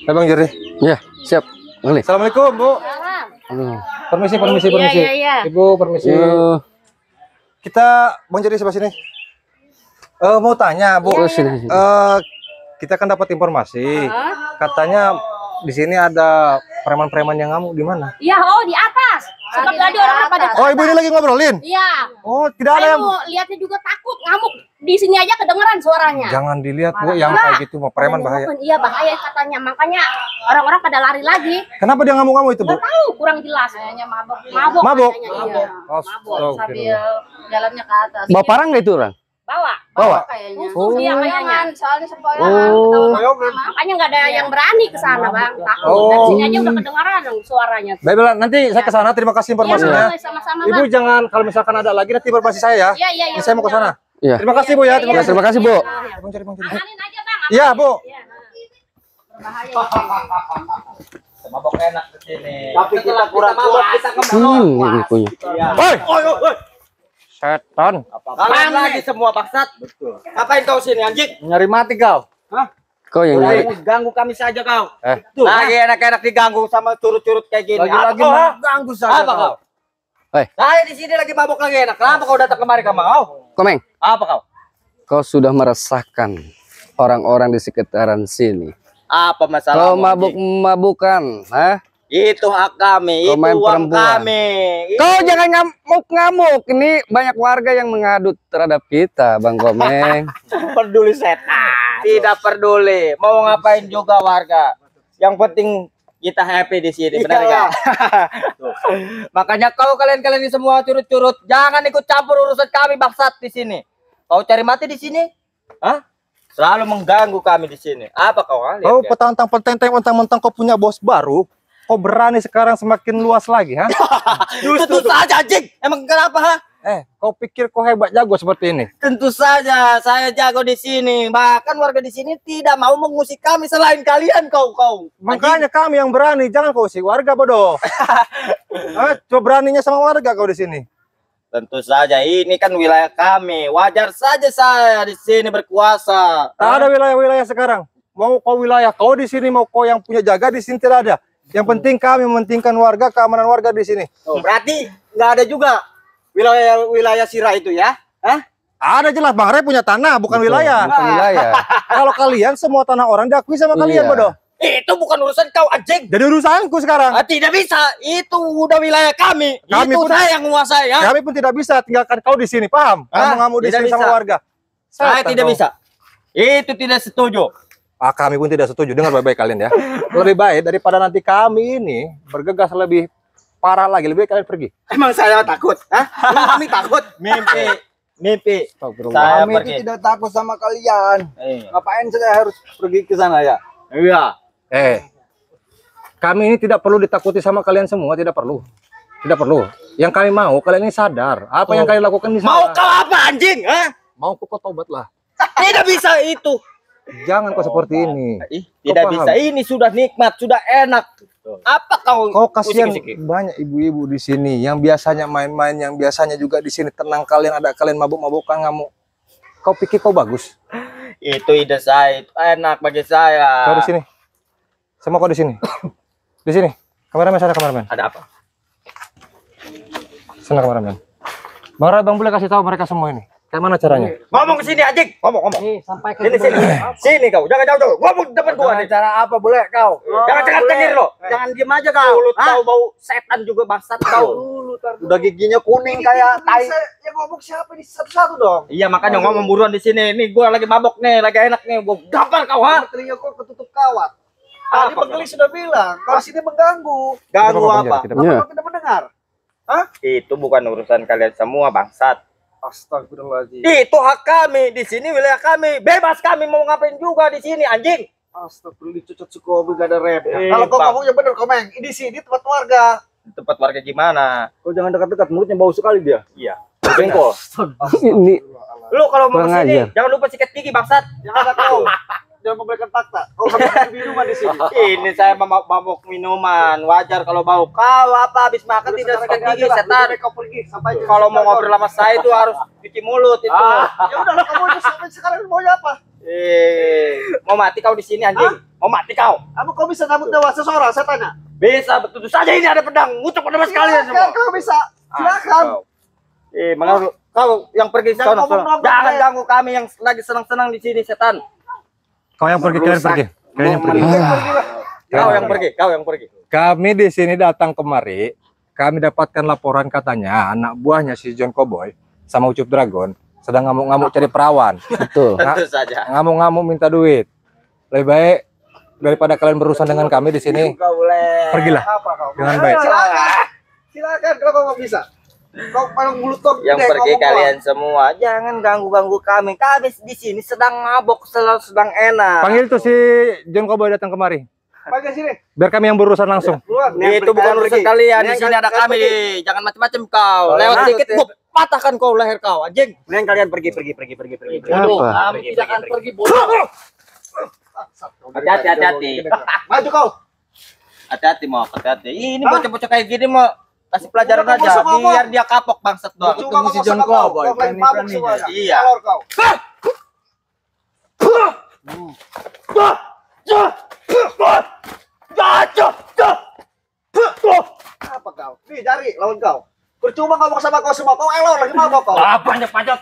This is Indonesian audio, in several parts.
Bang Jerry. Ya, siap. Boleh. Assalamualaikum, Bu. Permisi. Iya. Ibu, permisi. Kita Bang Jerry sebelah sini. Mau tanya, Bu. Sini. Kita kan dapat informasi. Katanya di sini ada preman-preman yang ngamuk di mana? Iya, di atas. Sebab tadi orang pada. Oh, Ibu ini lagi ngobrolin? Iya. Oh, tidak ada yang. Lihatnya juga takut ngamuk. Di sini aja kedengeran suaranya. Jangan dilihat, Bu, yang kayak gitu mau preman bahaya. Iya, bahaya katanya. Makanya orang-orang pada lari lagi. Kenapa dia ngamuk-ngamuk itu, Bu? Nggak tahu, kurang jelas. Kayaknya mabok. Mabok? Iya. Mabok. Sambil jalannya ke atas. Bawa parang nggak itu orang? Bawa kayaknya. Dia kayaknya. Soalnya makanya nggak ada yang berani ke sana, Bang. Takut. Dari sini aja udah kedengaran suaranya. Baiklah, nanti saya ke sana. Terima kasih informasinya. Iya, sama-sama, Ibu Bang. jangan kalau misalkan ada lagi nanti informasi saya ya. Iya. Ini saya mau ke sana. Iya. Terima kasih, Bu ya. Terima kasih, Bu. Bang Jerry. Amanin aja, Bang. Iya, Bu. Mabok enak di sini. Tapi kita kurang mabok, kita Ini punya. Woi. Setan. Kalian lagi semua bangsat. Betul. Ngapain kau sini anjing? Nyari mati kau. Kau yang nyari. Ganggu kami saja kau. Tuh. Lagi enak-enak diganggu sama curut-curut kayak gini. Lagi mengganggu saja. Apa kau? Saya di sini lagi mabok lagi enak. Kenapa kau datang kemari kamu? Komeng, Apa kau? kau sudah meresahkan orang-orang di sekitaran sini. Apa masalah? Kau mabuk-mabukan, hah? Itu hak kami, Kau itu main uang perempuan. kami. Kau jangan ngamuk-ngamuk. Ini banyak warga yang mengadut terhadap kita, Bang Komeng. Peduli setan. Tidak peduli. Mau ngapain juga warga. Yang penting kita happy di sini, benar enggak? Makanya kalian ini semua curut-curut, jangan ikut campur urusan kami bangsat di sini. Kau cari mati di sini? Hah? Selalu mengganggu kami di sini. Apa kau? Kau petantang-petenteng mentang-mentang kau punya bos baru. Kau berani sekarang semakin luas lagi, ha? Tentu saja, anjing. Emang kenapa, ha? Kau pikir kau hebat jago seperti ini? Tentu saja saya jago di sini. Bahkan warga di sini tidak mau mengusik kami selain kalian kau. Makanya kami yang berani, jangan kau usik warga bodoh. Coba beraninya sama warga kau di sini. Tentu saja ini kan wilayah kami. Wajar saja saya di sini berkuasa. Tak ada wilayah-wilayah sekarang. Mau kau wilayah kau di sini, mau kau yang punya jaga di sini tidak ada. Yang penting kami mementingkan warga, keamanan warga di sini. Berarti nggak ada juga wilayah Sirah itu ya? Hah? Ada jelas, Bang Re punya tanah, bukan wilayah. Bukan wilayah. Kalau kalian semua tanah orang diakui sama kalian, bodoh. Itu bukan urusan kau, anjing. Jadi urusanku sekarang. Tidak bisa. Itu udah wilayah kami. Kami Itu pun- saya yang menguasai ya. Kami pun tidak bisa tinggalkan kau di sini, paham? Kamu di Tidak sini sama bisa. warga. Saya Setan tidak kau. bisa. Itu tidak setuju. Kami pun tidak setuju. Dengar baik-baik kalian ya. Lebih baik daripada nanti kami ini bergegas lebih parah lagi. Lebih baik kalian pergi. Emang saya takut? Hah? Kami takut. Mimpi. Saya Kami pergi. itu tidak takut sama kalian. Ngapain saya harus pergi ke sana ya? Iya. Kami ini tidak perlu ditakuti sama kalian semua. Tidak perlu. Tidak perlu. Yang kami mau, kalian ini sadar. Apa yang kalian lakukan ini Mau salah. kau apa, anjing? Hah? Mau kau tobatlah. Tidak bisa itu. Jangan kau seperti ini. Tidak paham? bisa. Ini sudah nikmat, sudah enak. Apa kau? Kau kasihan usik-usik? banyak ibu-ibu di sini yang biasanya main-main, yang biasanya juga di sini tenang, kalian ada kalian mabuk-mabukan ngamuk. Kau pikir kau bagus? Itu ide saya, itu enak bagi saya. Kau di sini. Semua kau di sini. Di sini. Kameramen sana, kameramen. Ada apa? Sana kameramen. Bang Rai, Bang boleh kasih tahu mereka semua ini. Kayak mana caranya? Ngomong ke sini, anjing. Ngomong. Sampai ke Sini. Sini kau, jangan jauh-jauh. Ngomong depan gua nih. cara apa boleh kau? Jangan cengir lo. Jangan diem aja kau. Mulut kau bau setan juga bangsat kau. Udah giginya kuning kayak tai. Yang ngomong siapa ini satu-satu dong? Iya, makanya ngomong buruan di sini. Nih gua lagi mabok nih, lagi enak nih. Gua gampar kau, ha? Telinga kau ketutup kawat. Tadi penggelis sudah bilang, kalau sini mengganggu. Ganggu apa? Kita Iya. Kau tidak mendengar? Itu bukan urusan kalian semua, bangsat. Astagfirullahaladzim. Itu hak kami. Di sini wilayah kami. Bebas kami mau ngapain juga di sini, anjing. Astagfirullah, cucut Sukobi gak ada rem. Eh, Kalau kau Bang. ngomongnya bener, Komeng. Di sini tempat warga. Tempat warga gimana? Kau jangan dekat-dekat, mulutnya bau sekali dia. Iya. Bengkol. Ini Lu kalau mau Kurang kesini, ajar. jangan lupa sikat gigi, bangsat. Jangan ada kau. Jangan memberikan fakta. Kau habis minuman di sini. Ini saya mabok minuman. Wajar kalau bau. Kau apa habis makan tidak sikat gigi, setan. Kau pergi sampai Kalau mau ngobrol sama saya itu harus cuci mulut itu. Ya udah, kamu aja sampai sekarang mau apa? Mau mati kau di sini, anjing. Mau mati kau? Apa kau bisa nabut nyawa seseorang? Saya tanya. Bisa, betul saja ini ada pedang. Ngucap pada sekalian semua. Kau bisa. Silakan. Kau yang pergi Jangan sana. ngomong-ngomong, Jangan ya. ganggu kami yang lagi senang-senang di sini, setan. Kau yang pergi, kalian pergi. Kalian yang pergi. Kau yang pergi. Kami di sini datang kemari. Kami dapatkan laporan katanya anak buahnya si John Cowboy sama Ucup Dragon sedang ngamuk-ngamuk cari perawan. Betul. Tentu saja. Ngamuk-ngamuk minta duit. Lebih baik daripada kalian berurusan dengan kami di sini. Kau boleh. Pergilah Apa kau? dengan baik. Silakan. Silakan kalau kau bisa. Kau paling mulut kau. Yang gede, pergi ngomong kalian semua, jangan ganggu-ganggu kami. Kami di sini sedang mabok, sedang enak. Panggil tuh si John Cowboy datang kemari. Pakai sini. Biar kami yang berurusan langsung. Keluar. Itu bukan urusan kalian. Di sini ada kami. Jangan macam-macam kau. Lewat dikit, gua patahkan kau leher kau, anjing. Mending kalian pergi. Apa? Kami tidak akan pergi bodoh. Hati-hati. Maju kau. Hati-hati mau, hati-hati. Ini bocah-bocah kayak gini mau kasih pelajaran Udah, aja, masuk ngomong. biar dia kapok bangsat doang. Cuma ngomong sama kau. Kau paling mabuk semuanya. Iya. Keluar kau. Apa kau? Nih cari lawan kau. Percuma ngomong sama kau semua. Kau elor lagi mabok kau. Banyak pajak.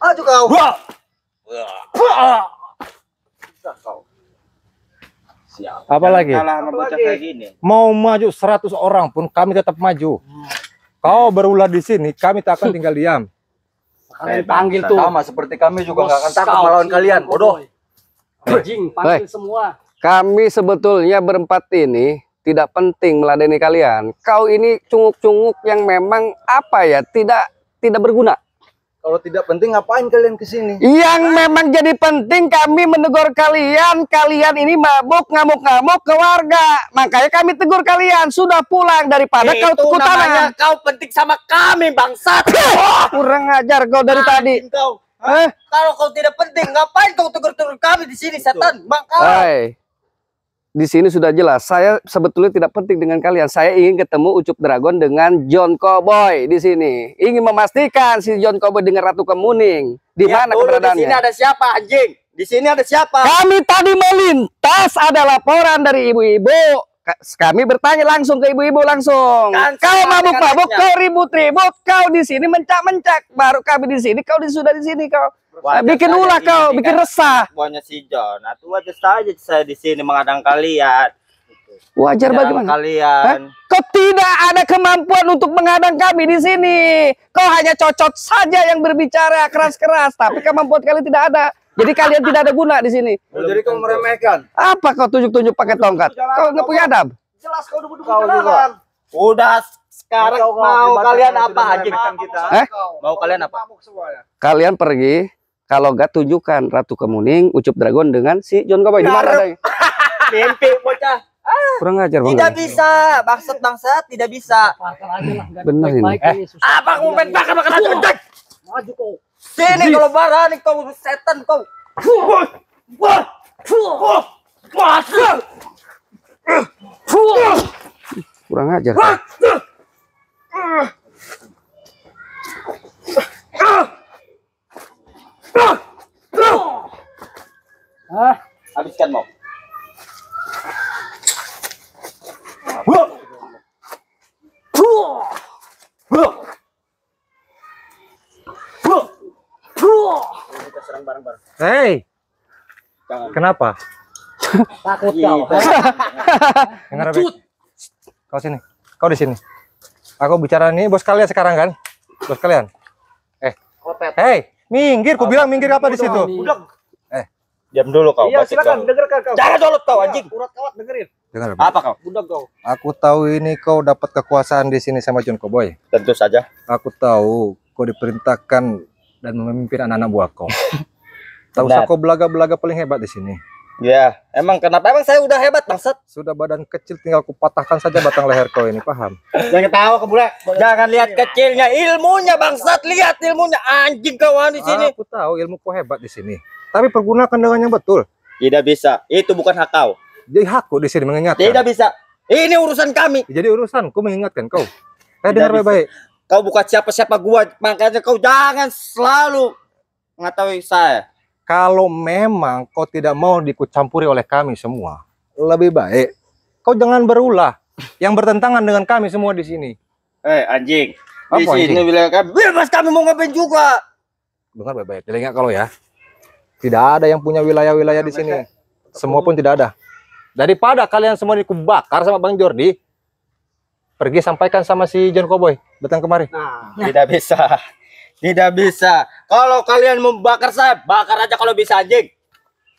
Maju kau. Apa lagi? Kalah sama bocah kayak gini. Mau maju 100 orang pun kami tetap maju. Kau berulah di sini, kami tak akan tinggal diam. Kalian panggil tuh. Sama seperti kami juga nggak akan takut melawan kalian, bodoh. Anjing, panggil semua. Kami sebetulnya berempat ini tidak penting meladeni kalian. Kau ini cunguk-cunguk yang memang apa ya, tidak berguna. Kalau tidak penting ngapain kalian ke sini? Yang memang jadi penting kami menegur kalian. Kalian ini mabuk, ngamuk-ngamuk ke warga. Makanya kami tegur kalian. Sudah pulang daripada kau Itu kutanan. namanya kau penting sama kami, bangsat. Kurang ajar kau dari tadi. Kau. Eh? Kalau kau tidak penting, ngapain kau tegur-tegur kami di sini, setan? Bangkau. Hai. Di sini sudah jelas. Saya sebetulnya tidak penting dengan kalian. Saya ingin ketemu Ucup Dragon dengan John Cowboy di sini. Ingin memastikan si John Cowboy dengan Ratu Kemuning. Di mana Di sini keberadaannya? ada siapa, anjing? Di sini ada siapa? Kami tadi melintas, ada laporan dari ibu-ibu. Kami bertanya langsung ke ibu-ibu langsung. Kan Kau sama mabuk-mabuk, dengan kau ribut-ribut, kau di sini mencak-mencak. Baru kami di sini, kau sudah di sini kau. Wajar Bikin saja ulah ini kau, kan. bikin resah. Buahnya si John. Itu wajar saja saya di sini mengadang kalian. Wajar Dalam bagaimana? kalian. Kau tidak ada kemampuan untuk mengadang kami di sini. Kau hanya cocot saja yang berbicara keras-keras, tapi kemampuan kalian tidak ada. Jadi kalian tidak ada guna di sini. Jadi kau meremehkan. Apa kau tunjuk-tunjuk pakai tongkat? Kau nggak punya adab. Jelas kau duduk Kau di juga. jalan. Udah sekarang mau kalian apa, anjing? Eh? Mau kalian apa? Mabuk semuanya. Kalian pergi. Kalau nggak tunjukkan Ratu Kemuning, Ucup Dragon dengan si John Cowboy. Di mana adanya? Mimpi bocah. Kurang ajar bang. Tidak bisa, bangsat tidak bisa. Bener ini. Apa kamu main bakar aja, anjing? Maju kau. Sini kalau berani kau setan kau. Kurang ajar. Habiskan mau. Hei, kenapa? Takut kau. Dengar Bek. Kau sini. Kau di sini. Aku bicara nih bos kalian sekarang kan? Bos kalian. Hei, minggir. Ku bilang minggir apa di situ? Diam dulu kau. Iya bacot silakan kau. dengarkan kau. Jangan colot kau, anjing. Urat kawat dengerin. Dengar, Bek. Apa kau? Budak kau. Aku tahu ini kau dapat kekuasaan di sini sama John Cowboy. Tentu saja. Aku tahu kau diperintahkan dan memimpin anak-anak buah kau. Tahu Benar. kau belaga-belaga paling hebat di sini. Ya, emang kenapa? Emang saya udah hebat, bangsat. Sudah badan kecil tinggal ku patahkan saja batang leher kau ini, paham? Jangan ketawa kau bule. Jangan lihat kecilnya, ilmunya bangsat. Lihat ilmunya, anjing kawan di sini. Aku tahu ilmu kau hebat di sini. Tapi pergunakan dengan yang betul. Tidak bisa. Itu bukan hak kau. Jadi hakku di sini mengingatkan. Tidak bisa. Ini urusan kami. Jadi urusanku mengingatkan kau. Tidak Dengar bisa. baik-baik. Kau bukan siapa-siapa gua, makanya kau jangan selalu mengetahui saya. Kalau memang kau tidak mau diikut campuri oleh kami semua, lebih baik kau jangan berulah yang bertentangan dengan kami semua di sini. Anjing. Di Apa sini anjing? wilayah kami, bebas kami mau ngapain juga. Dengar baik-baik, telinga kalau ya. Tidak ada yang punya wilayah-wilayah di sini. Semua pun tidak ada. Daripada kalian semua dikubakar sama Bang Jordi, pergi sampaikan sama si John Cowboy datang kemari. Tidak bisa. Tidak bisa. Kalau kalian membakar saya, bakar aja kalau bisa, anjing.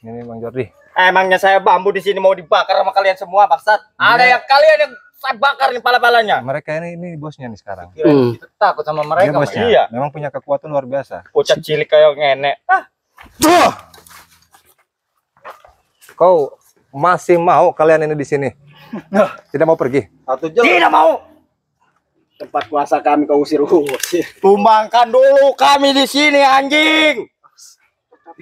Ini Bang Jordi. Emangnya saya bambu di sini mau dibakar sama kalian semua, bangsat? Ada yang kalian yang saya bakar nih pala-palanya. Mereka ini bosnya nih sekarang. Kita takut sama Dia mereka. bosnya. Iya. Memang punya kekuatan luar biasa. Bocah cilik kayak ngenek. Kau masih mau kalian ini di sini? Tidak mau pergi? Tidak mau. Tempat kuasa kami kau usir. Tumbangkan dulu kami di sini, anjing.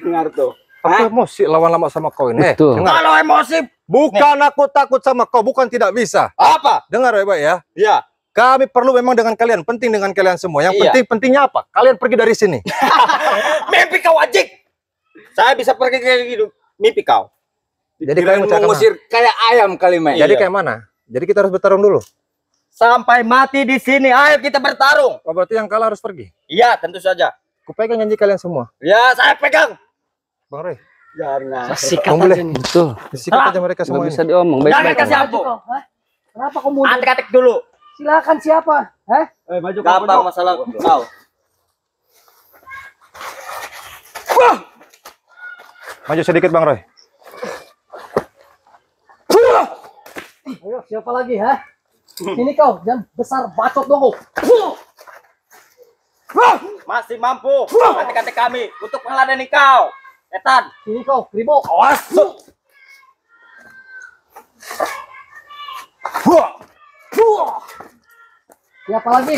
Dengar tuh. Aku emosi lawan lama sama kau ini. Betul. Dengar. Kalau emosi, Bukan aku takut sama kau, bukan tidak bisa. apa? Dengar baik-baik ya. Iya. Kami perlu memang dengan kalian, penting dengan kalian semua. Yang Iya. pentingnya apa? Kalian pergi dari sini. Mimpi kau, anjing. Saya bisa pergi kayak gitu. Mimpi kau. Jadi kalian mau mengusir kayak ayam kali main. Jadi Iya. kayak mana? Jadi kita harus bertarung dulu. Sampai mati di sini. Ayo kita bertarung. Oh, berarti yang kalah harus pergi. Iya, tentu saja. Kupegang janji kalian semua. Ya, saya pegang. Bang Roy, Jangan. Bang boleh Betul. sikat aja mereka semua Nggak ini. bisa diomong. Jangan Baik-baik. kasih ampun. Kenapa kau mundur? Atik-atik dulu. Silakan siapa? Hah? Maju Gampang masalah kau. Maju sedikit Bang Roy. Ayo, siapa lagi, ha? Ini kau, jangan besar bacot dong kau. Masih mampu atik-atik kami untuk meladeni kau. Etan. Ini kau, Kribo. Awas. Siapa lagi?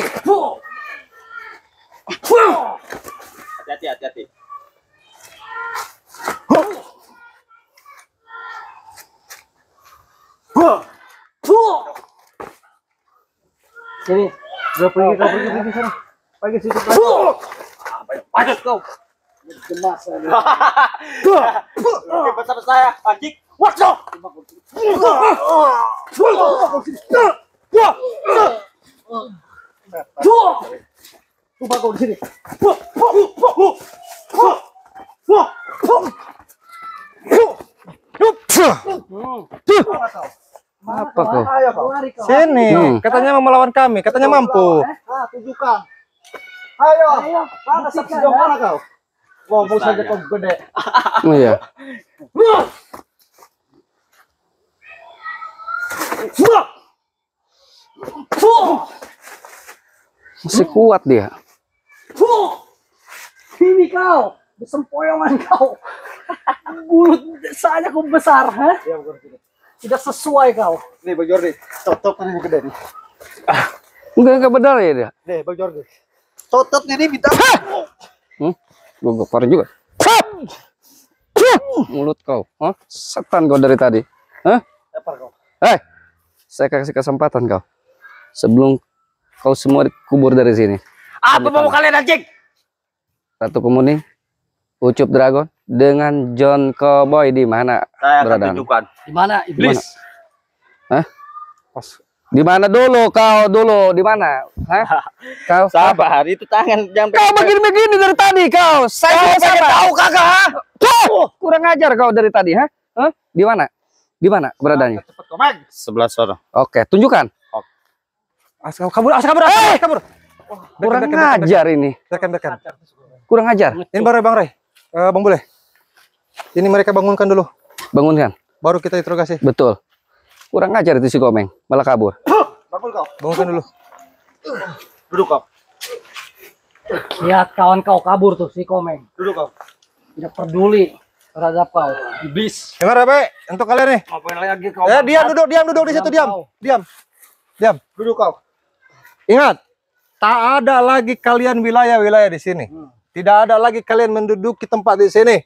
Hati-hati, hati-hati. Sini. Kau pergi sana. Pergi situ. Lanjut kau. Gemas. Lebih besar saya, anjing. Waduh. Coba kau di sini. Apa kau? Ayo kau lari kau. Sini, katanya mau melawan kami, katanya mampu. Tunjukkan. Ayo. Ayo, Mana saksi dong mana kau? ngomong saja kau gede. Oh iya. Masih kuat dia. Ini kau, sempoyongan kau. Mulut saja kau besar, ha? Tidak sesuai kau. Nih Bang Jordi. Totot ini gede nih. Enggak benar ya dia. Nih Bang Jordi. Totot ini minta. Gue gopar juga. Mulut kau. Hah? Setan kau dari tadi. Hah? Apa kau? Saya kasih kesempatan kau. Sebelum kau semua dikubur dari sini. Apa mau kalian, anjing? Ratu Kemuning, Ucup Dragon dengan John Cowboy di mana? Saya akan Berada. tunjukkan. Di mana iblis? Hah? Di mana dulu kau dulu? Di mana? Hah? Kau? Sabar, itu tangan jangan Kau begini-begini dari tadi kau. Saya pengen tahu kagak, ha? Kurang ajar kau dari tadi, ha? Hah? Di mana? Di mana beradanya? Sebelah sana. Oke, tunjukkan. Kabur. Kurang ajar ini. Dekan. Kurang ajar. Ini Bang Roy. Bang boleh. Ini mereka bangunkan dulu, Bangunkan. baru kita interogasi. Betul. Kurang ajar itu si Komeng, malah kabur. Bangun kau. Bangunkan dulu. Duduk kau. Lihat kawan kau kabur tuh si Komeng. Duduk kau. Tidak peduli terhadap kau. Iblis. Dengar baik untuk kalian nih. Ngapain lagi kau? Diam duduk di situ, diam. Duduk kau. Ingat, tak ada lagi kalian wilayah-wilayah di sini. Tidak ada lagi kalian menduduki tempat di sini.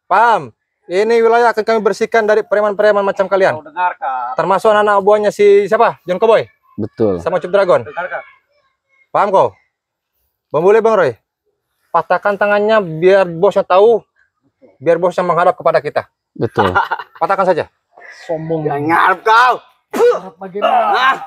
Paham? Ini wilayah akan kami bersihkan dari preman-preman macam kalian. Kau dengarkan. Termasuk anak buahnya si siapa? John Cowboy Betul. sama Cup Dragon. Dengarkan. Paham kau? Bang Bule, Bang Roy. Patahkan tangannya biar bosnya tahu. Biar bosnya menghadap kepada kita. Betul. Patahkan saja. Sombong. Jangan ngarep kau. Harap bagaimana?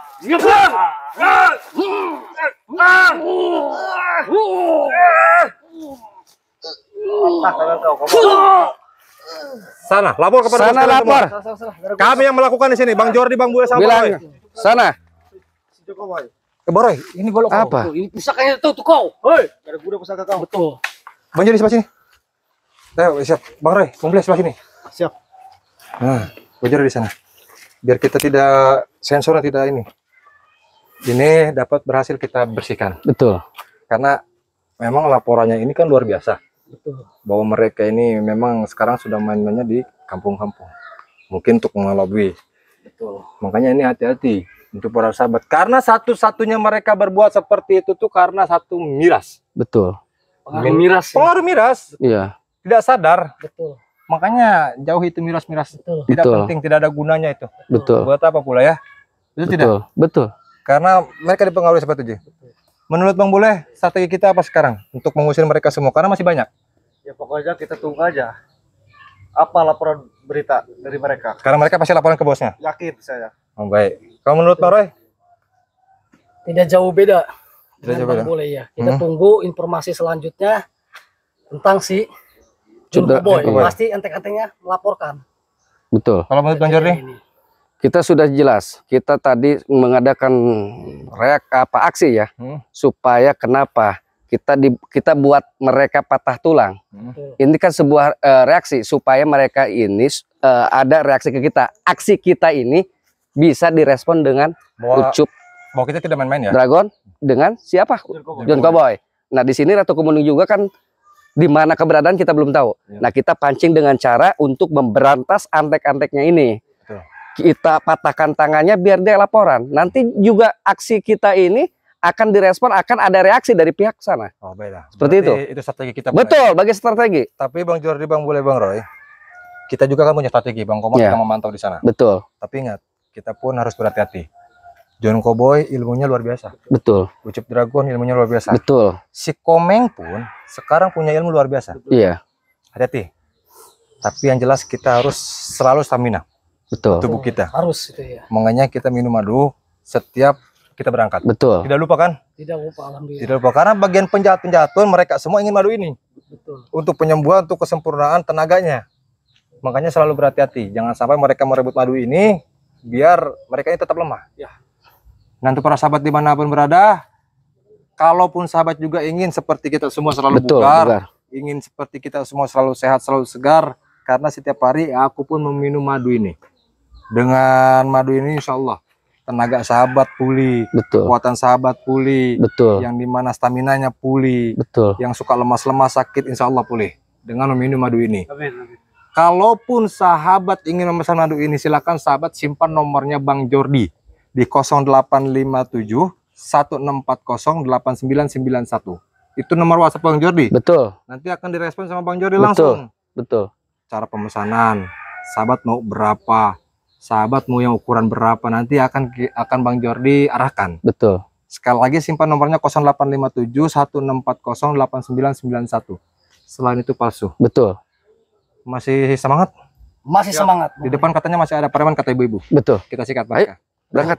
Sana, lapor kepada bos Sana kalian lapor. semua. Kami yang melakukan di sini, Bang Jordi, Bang Bule, sama Bang Roy. Bilang sana. Bang Roy, ini golok kau. Apa? Tuh, ini pusakanya tuh kau. Hei, ada kuda pusaka kau. Betul. Bang Jordi sebelah sini. Ayo, siap. Bang Roy, Bang Bule sebelah sini. Siap. Nah, Bang Jordi di sana. Biar kita tidak sensornya tidak ini. Ini dapat berhasil kita bersihkan. Betul. Karena memang laporannya ini kan luar biasa. Betul. Bahwa mereka ini memang sekarang sudah main-mainnya di kampung-kampung. Mungkin untuk mengelabui. Betul. Makanya ini hati-hati untuk para sahabat. Karena satu-satunya mereka berbuat seperti itu tuh karena satu miras. Betul. Pengaruh miras. Ya. Pengaruh miras. Iya. Tidak sadar. Betul. Makanya jauh itu miras-miras. Betul. Tidak Betul. penting, tidak ada gunanya itu. Betul. Buat apa pula ya? Itu tidak. Betul. Betul. Karena mereka dipengaruhi seperti itu. Menurut Bang Bule, strategi kita apa sekarang untuk mengusir mereka semua? Karena masih banyak. Ya pokoknya kita tunggu aja. Apa laporan berita dari mereka? Karena mereka pasti laporan ke bosnya. Yakin saya. Oh, baik. Kalau menurut Bang Roy? Tidak jauh beda. Tidak jauh Dengan beda. Bang Bule ya. Kita tunggu informasi selanjutnya tentang si John Sudah, Cowboy. Cowboy. Pasti ente-entenya melaporkan. Betul. Kalau menurut Bang Jordi? Ini. Kita sudah jelas. Kita tadi mengadakan aksi ya, supaya kenapa kita buat mereka patah tulang. Ini kan sebuah reaksi supaya mereka ini ada reaksi ke kita. Aksi kita ini bisa direspon dengan ucup Bahwa kita tidak main-main ya. Dragon dengan siapa? John Cowboy. Nah di sini Ratu Kemuning juga kan di mana keberadaan kita belum tahu. Ya. Nah kita pancing dengan cara untuk memberantas antek-anteknya ini. Betul. Kita patahkan tangannya biar dia laporan. Nanti juga aksi kita ini akan direspon, akan ada reaksi dari pihak sana. Oh, beda. Seperti Berarti itu strategi kita. Betul, bagi strategi. Tapi Bang Jordi, Bang Bule, Bang Roy, kita juga kan punya strategi. Bang Komar Ya. kita memantau di sana. Betul, Tapi ingat, kita pun harus berhati-hati. John Cowboy ilmunya luar biasa. betul, Ucup Dragon ilmunya luar biasa. betul. Si Komeng pun sekarang punya ilmu luar biasa. Iya, Hati-hati. Tapi yang jelas kita harus selalu stamina betul, tubuh kita. Harus itu ya. Makanya kita minum madu setiap kita berangkat. betul, Tidak lupa kan? Tidak lupa alhamdulillah. Tidak lupa karena bagian penjahat-penjahat pun mereka semua ingin madu ini Betul. untuk penyembuhan, untuk kesempurnaan tenaganya. Makanya selalu berhati-hati. Jangan sampai mereka merebut madu ini biar mereka ini tetap lemah. Ya. Nanti para sahabat dimanapun berada, kalaupun sahabat juga ingin seperti kita semua selalu betul, bugar, bugar. ingin seperti kita semua selalu sehat, selalu segar, karena setiap hari aku pun meminum madu ini. Dengan madu ini insya Allah tenaga sahabat pulih, Betul, kekuatan sahabat pulih, betul, yang dimana staminanya pulih, betul, yang suka lemas-lemas sakit insya Allah pulih dengan meminum madu ini. Amin. Amin. Kalaupun sahabat ingin memesan madu ini, silakan sahabat simpan nomornya Bang Jordi di 0857 1640 8991. Itu nomor WhatsApp Bang Jordi. betul, Nanti akan direspon sama Bang Jordi Betul. langsung. betul, Cara pemesanan, sahabat mau berapa, sahabat mau yang ukuran berapa, nanti akan Bang Jordi arahkan. betul. Sekali lagi simpan nomornya 0857 1640 8991. Selain itu palsu. Betul, Masih semangat? Masih semangat. Di depan katanya masih ada preman kata ibu-ibu. betul. Kita sikat Ayo. mereka. Berangkat.